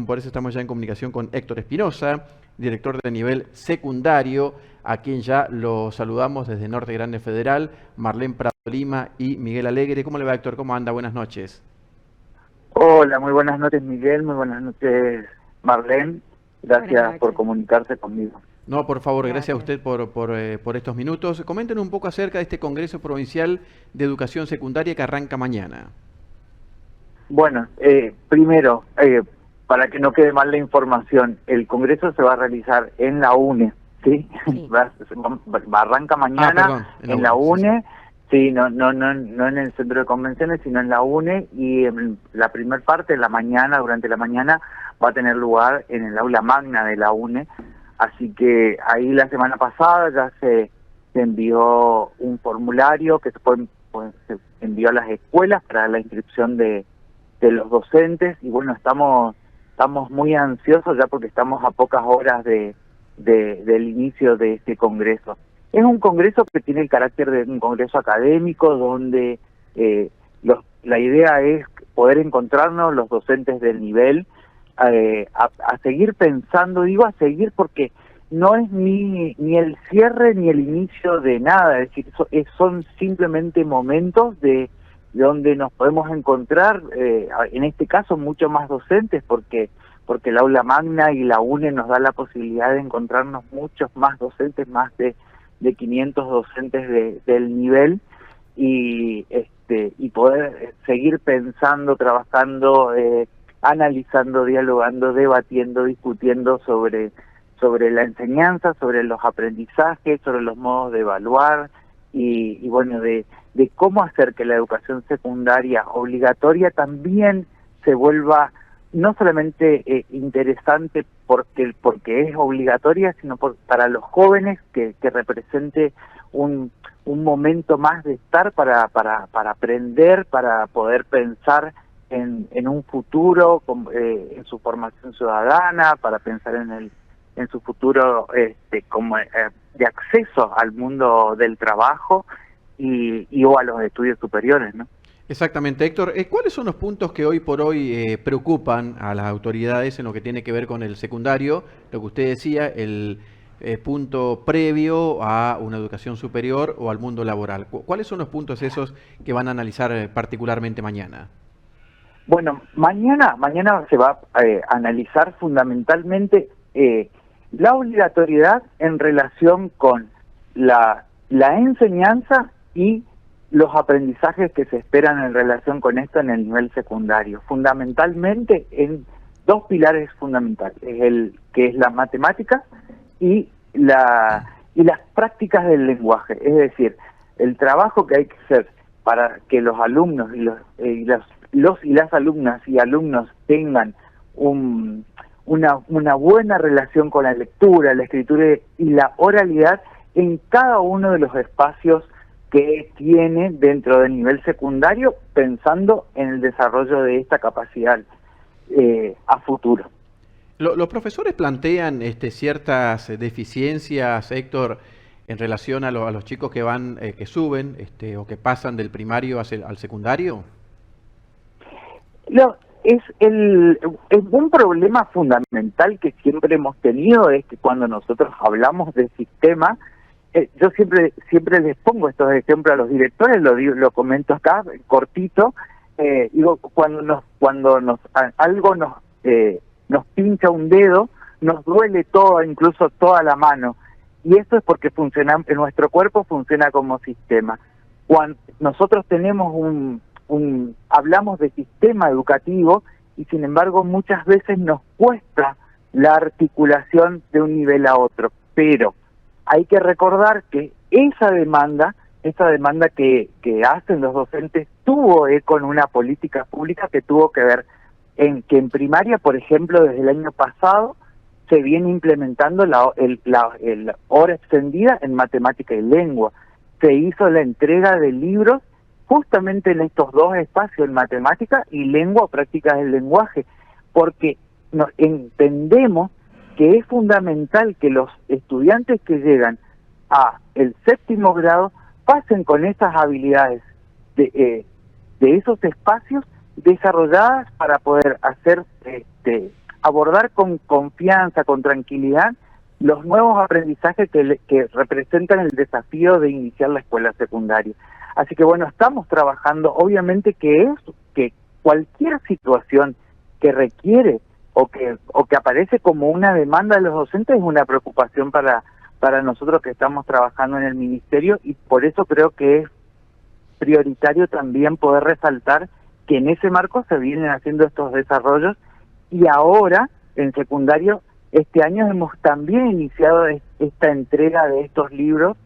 por eso estamos ya en comunicación con Héctor Espinosa, director de nivel secundario, a quien ya lo saludamos desde Norte Grande Federal, Marlene Prado Lima y Miguel Alegre. ¿Cómo le va, Héctor? ¿Cómo anda? Buenas noches. Hola, muy buenas noches, Miguel, muy buenas noches, Marlene. Gracias por comunicarse conmigo. No, por favor, gracias a usted por estos minutos. Comenten un poco acerca de este Congreso Provincial de Educación Secundaria que arranca mañana. Bueno, primero, para que no quede mal la información, el Congreso se va a realizar en la UNE, ¿sí? Sí. Arranca mañana en la UNE, sí. sí, no en el centro de convenciones, sino en la UNE, y en la primer parte, en la mañana, durante la mañana, va a tener lugar en el aula magna de la UNE. Así que ahí la semana pasada ya se envió un formulario que se envió a las escuelas para la inscripción de los docentes, y bueno, estamos muy ansiosos ya porque estamos a pocas horas del inicio de este congreso. Es un congreso que tiene el carácter de un congreso académico donde la idea es poder encontrarnos los docentes del nivel, a seguir pensando, digo a seguir porque no es ni el cierre ni el inicio de nada, es decir, son simplemente momentos de donde nos podemos encontrar, en este caso mucho más docentes, porque el aula magna y la UNE nos da la posibilidad de encontrarnos muchos más docentes, más de 500 docentes del nivel, y poder seguir pensando, trabajando, analizando, dialogando, debatiendo, discutiendo sobre la enseñanza, sobre los aprendizajes, sobre los modos de evaluar, y bueno, de cómo hacer que la educación secundaria obligatoria también se vuelva no solamente interesante porque es obligatoria, sino para los jóvenes, que represente un momento más de estar para aprender, para poder pensar en un futuro, en su formación ciudadana, para pensar en su futuro de acceso al mundo del trabajo y o a los estudios superiores, ¿no? Exactamente, Héctor. ¿Cuáles son los puntos que hoy por hoy preocupan a las autoridades en lo que tiene que ver con el secundario? Lo que usted decía, el punto previo a una educación superior o al mundo laboral. ¿Cuáles son los puntos esos que van a analizar particularmente mañana? Bueno, mañana se va a analizar fundamentalmente la obligatoriedad en relación con la enseñanza y los aprendizajes que se esperan en relación con esto en el nivel secundario, fundamentalmente en dos pilares fundamentales, que es la matemática y las prácticas del lenguaje, es decir, el trabajo que hay que hacer para que los alumnos y las alumnas y alumnos tengan una buena relación con la lectura, la escritura y la oralidad en cada uno de los espacios que tiene dentro del nivel secundario, pensando en el desarrollo de esta capacidad a futuro. Los profesores plantean ciertas deficiencias, Héctor, en relación a los chicos que que suben o que pasan del primario al secundario. Es un problema fundamental que siempre hemos tenido, es que cuando nosotros hablamos de sistema, yo siempre les pongo estos ejemplos a los directores, lo comento acá cortito, digo, cuando algo nos pincha un dedo, nos duele todo, incluso toda la mano, y esto es porque nuestro cuerpo funciona como sistema. Cuando nosotros tenemos hablamos de sistema educativo, y sin embargo muchas veces nos cuesta la articulación de un nivel a otro, pero hay que recordar que esa demanda que hacen los docentes tuvo eco en una política pública que tuvo que ver en que en primaria, por ejemplo, desde el año pasado se viene implementando la hora extendida en matemática y lengua. Se hizo la entrega de libros justamente en estos dos espacios, en matemática y lengua, prácticas del lenguaje, porque entendemos que es fundamental que los estudiantes que llegan a el séptimo grado pasen con esas habilidades de esos espacios desarrolladas para poder hacer abordar con confianza, con tranquilidad, los nuevos aprendizajes que representan el desafío de iniciar la escuela secundaria. Así que bueno, estamos trabajando, obviamente que cualquier situación que requiere o que aparece como una demanda de los docentes es una preocupación para nosotros que estamos trabajando en el ministerio, y por eso creo que es prioritario también poder resaltar que en ese marco se vienen haciendo estos desarrollos, y ahora en secundario este año hemos también iniciado esta entrega de estos libros,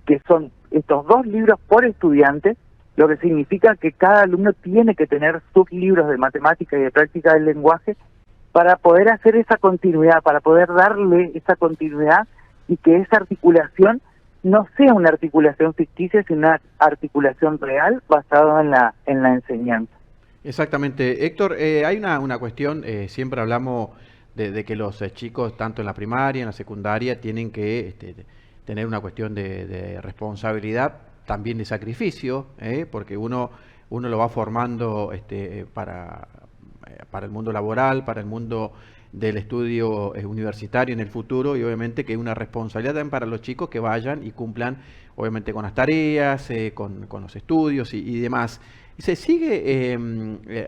que son estos 2 libros por estudiante, lo que significa que cada alumno tiene que tener sus libros de matemática y de práctica del lenguaje para poder hacer esa continuidad, para poder darle esa continuidad, y que esa articulación no sea una articulación ficticia, sino una articulación real basada en la enseñanza. Exactamente. Héctor, hay una cuestión, siempre hablamos de que los chicos, tanto en la primaria, en la secundaria, tienen que tener una cuestión de responsabilidad, también de sacrificio, porque uno lo va formando para el mundo laboral, para el mundo del estudio universitario en el futuro, y obviamente que hay una responsabilidad también para los chicos que vayan y cumplan obviamente con las tareas, con los estudios y demás. ¿Se sigue,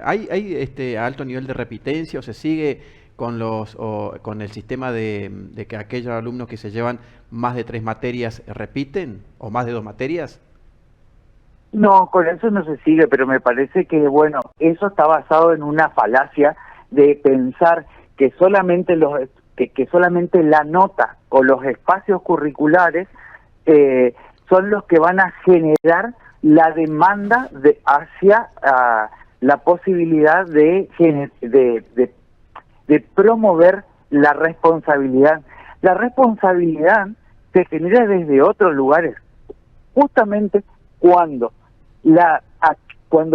hay alto nivel de repitencia, o se sigue con con el sistema de que aquellos alumnos que se llevan más de 3 materias repiten, o más de 2 materias? No, con eso no se sigue, pero me parece que, bueno, eso está basado en una falacia de pensar que solamente que solamente la nota o los espacios curriculares son los que van a generar la demanda hacia la posibilidad de promover la responsabilidad. La responsabilidad se genera desde otros lugares, justamente cuando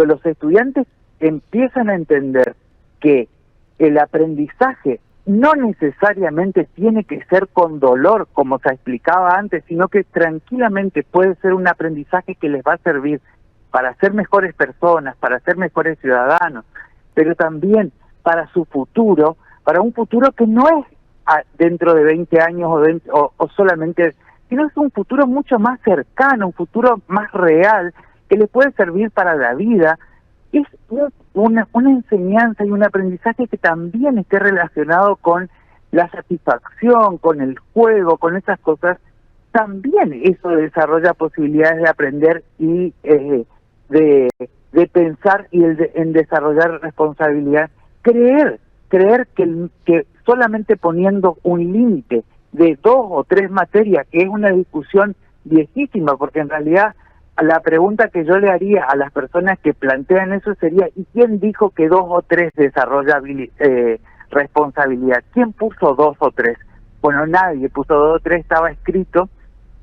los estudiantes empiezan a entender que el aprendizaje no necesariamente tiene que ser con dolor, como se explicaba antes, sino que tranquilamente puede ser un aprendizaje que les va a servir para ser mejores personas, para ser mejores ciudadanos, pero también para su futuro, para un futuro que no es dentro de 20 años o solamente, sino es un futuro mucho más cercano, un futuro más real, que le puede servir para la vida. Es una enseñanza y un aprendizaje que también esté relacionado con la satisfacción, con el juego, con esas cosas. También eso desarrolla posibilidades de aprender y de pensar y en desarrollar responsabilidad. Creer que solamente poniendo un límite de 2 o 3 materias, que es una discusión viejísima, porque en realidad la pregunta que yo le haría a las personas que plantean eso sería: ¿y quién dijo que 2 o 3 desarrolla responsabilidad? ¿Quién puso 2 o 3? Bueno, nadie puso 2 o 3, estaba escrito.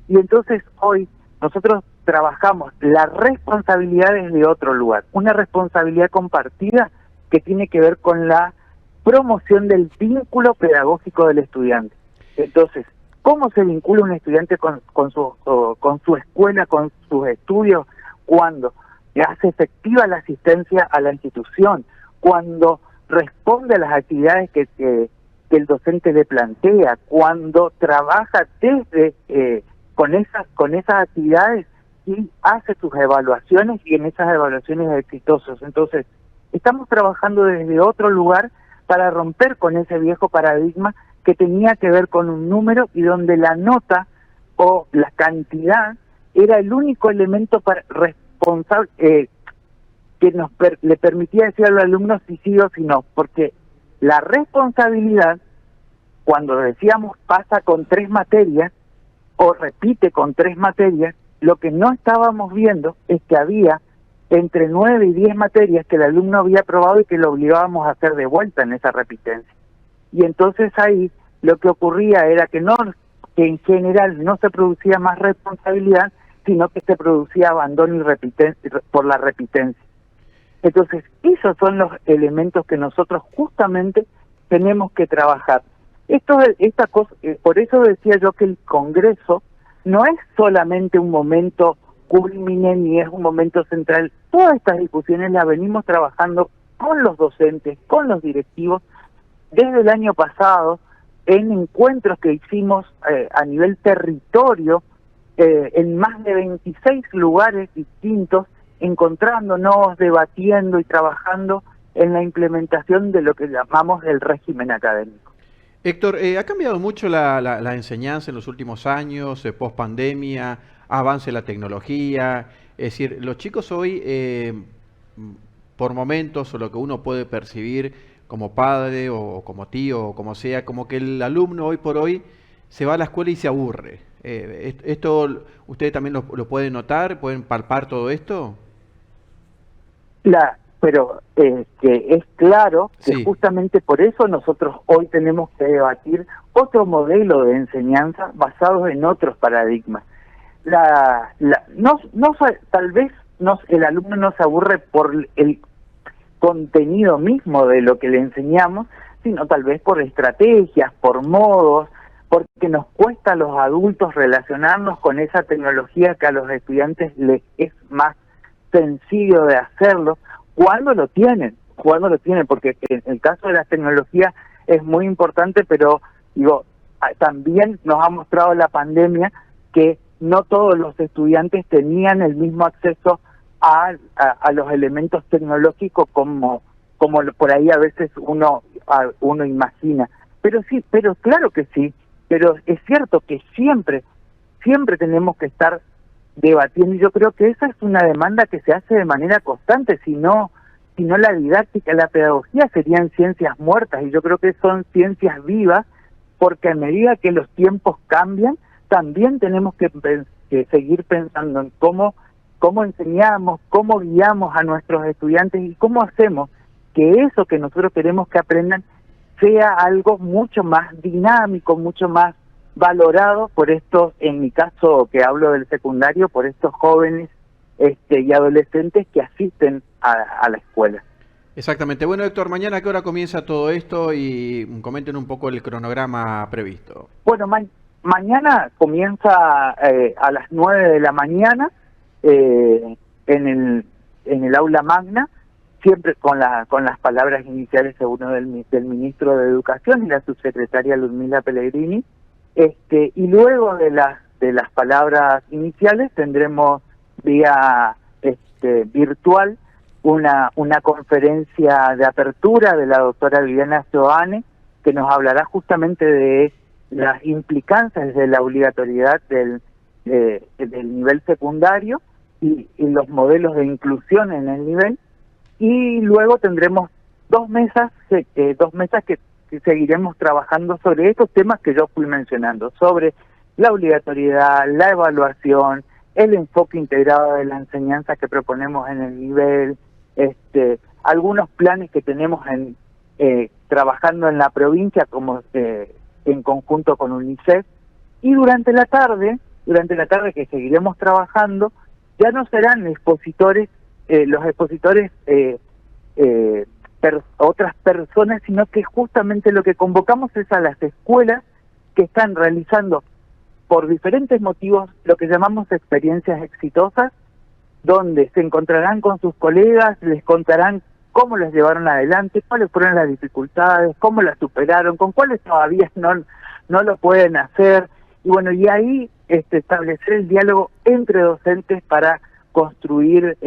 Y entonces hoy nosotros trabajamos la responsabilidad desde otro lugar, una responsabilidad compartida que tiene que ver con la promoción del vínculo pedagógico del estudiante. Entonces, ¿cómo se vincula un estudiante con su escuela, con sus estudios? Cuando hace efectiva la asistencia a la institución, cuando responde a las actividades que el docente le plantea, cuando trabaja con esas actividades y hace sus evaluaciones, y en esas evaluaciones exitosas. Entonces, estamos trabajando desde otro lugar para romper con ese viejo paradigma que tenía que ver con un número, y donde la nota o la cantidad era el único elemento responsable que le permitía decir al alumno si sí o si no, porque la responsabilidad, cuando decíamos pasa con 3 materias o repite con 3 materias, lo que no estábamos viendo es que había entre 9 y 10 materias que el alumno había aprobado y que lo obligábamos a hacer de vuelta en esa repitencia. Y entonces ahí lo que ocurría era que en general no se producía más responsabilidad, sino que se producía abandono y por la repitencia. Entonces, esos son los elementos que nosotros justamente tenemos que trabajar. Esta cosa, por eso decía yo que el Congreso no es solamente un momento culmine ni es un momento central. Todas estas discusiones las venimos trabajando con los docentes, con los directivos, desde el año pasado, en encuentros que hicimos a nivel territorio, en más de 26 lugares distintos, encontrándonos, debatiendo y trabajando en la implementación de lo que llamamos el régimen académico. Héctor, ¿ha cambiado mucho la enseñanza en los últimos años, post pandemia, avance la tecnología? Es decir, los chicos hoy, por momentos, o lo que uno puede percibir como padre o como tío o como sea, como que el alumno hoy por hoy se va a la escuela y se aburre. ¿Esto ustedes también lo pueden notar? ¿Pueden palpar todo esto? Pero que es claro que Sí. justamente por eso nosotros hoy tenemos que debatir otro modelo de enseñanza basado en otros paradigmas. Tal vez el alumno no se aburre por el contenido mismo de lo que le enseñamos, sino tal vez por estrategias, por modos, porque nos cuesta a los adultos relacionarnos con esa tecnología que a los estudiantes les es más sencillo de hacerlo, cuando lo tienen, porque en el caso de la tecnología es muy importante, pero digo, también nos ha mostrado la pandemia que no todos los estudiantes tenían el mismo acceso a los elementos tecnológicos como por ahí a veces uno imagina. Pero sí, pero claro que sí, pero es cierto que siempre tenemos que estar debatiendo, y yo creo que esa es una demanda que se hace de manera constante, si no la didáctica, la pedagogía serían ciencias muertas, y yo creo que son ciencias vivas, porque a medida que los tiempos cambian, también tenemos que seguir pensando en cómo enseñamos, cómo guiamos a nuestros estudiantes y cómo hacemos que eso que nosotros queremos que aprendan sea algo mucho más dinámico, mucho más valorado por estos, en mi caso que hablo del secundario, por estos jóvenes y adolescentes que asisten a la escuela. Exactamente. Bueno, Héctor, mañana a qué hora comienza todo esto y comenten un poco el cronograma previsto. Bueno, mañana comienza a las 9 de la mañana en el aula magna, siempre con las palabras iniciales según del ministro de Educación y la subsecretaria Ludmila Pellegrini. Y luego de las palabras iniciales tendremos vía virtual una conferencia de apertura de la doctora Viviana Soane, que nos hablará justamente de las implicancias de la obligatoriedad del nivel secundario y los modelos de inclusión en el nivel. Y luego tendremos dos mesas que seguiremos trabajando sobre estos temas que yo fui mencionando, sobre la obligatoriedad, la evaluación, el enfoque integrado de la enseñanza que proponemos en el nivel, algunos planes que tenemos trabajando en la provincia como en conjunto con UNICEF, y durante la tarde que seguiremos trabajando, ya no serán expositores, los expositores otras personas, sino que justamente lo que convocamos es a las escuelas que están realizando por diferentes motivos lo que llamamos experiencias exitosas, donde se encontrarán con sus colegas, les contarán cómo las llevaron adelante, cuáles fueron las dificultades, cómo las superaron, con cuáles todavía no lo pueden hacer, y bueno, y ahí establecer el diálogo entre docentes para construir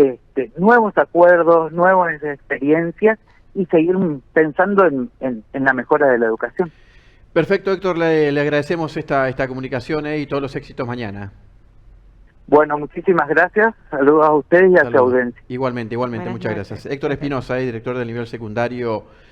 nuevos acuerdos, nuevas experiencias y seguir pensando en la mejora de la educación. Perfecto, Héctor, le agradecemos esta comunicación y todos los éxitos mañana. Bueno, muchísimas gracias, saludos a ustedes y a su audiencia. Igualmente, Buenas muchas noches. gracias. Héctor Espinosa, director del nivel secundario